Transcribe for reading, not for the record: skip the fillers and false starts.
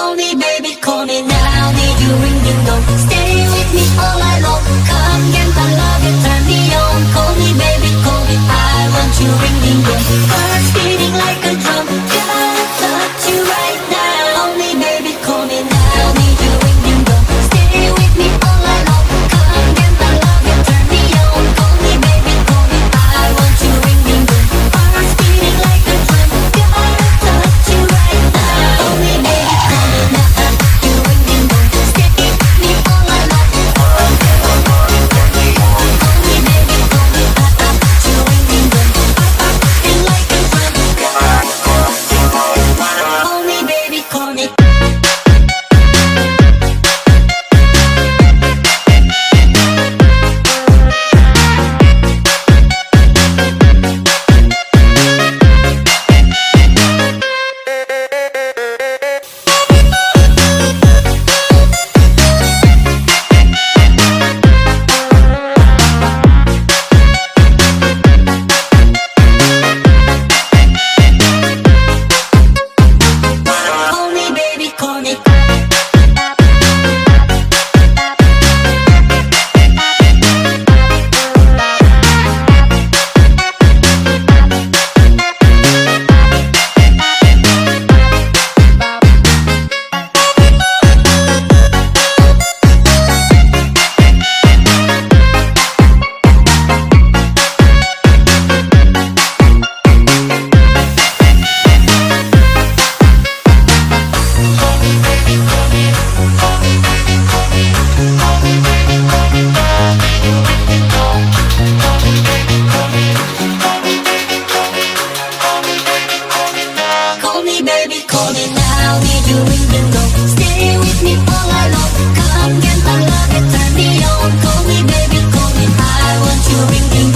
Call me baby, call me now. Need you ring ding dong. Stay with me all night long. Come get my love, you turn me on. Call me baby, call me. I want you ring ding dong. Heart's beating like a drum. Gotta touch you right now. Call me baby, call me now. Need you ring ding dong. Stay with me all night long. Come get my love, you turn me on. Call me baby, call me. I want you ring ding dong. Heart's beating like a drum. Gotta touch you right now. Call me baby, call me now. You ring ding dong. Stay with me all night long. Call me baby, call me. I want you ring ding dong. Heart's beating like a drum. Call me baby, call me. Call me baby, call me. Call me baby, call me now. Need you ring ding dong. Stay with me all night long. Come get my love, you turn me on. Call me baby, call me. I want you ring ding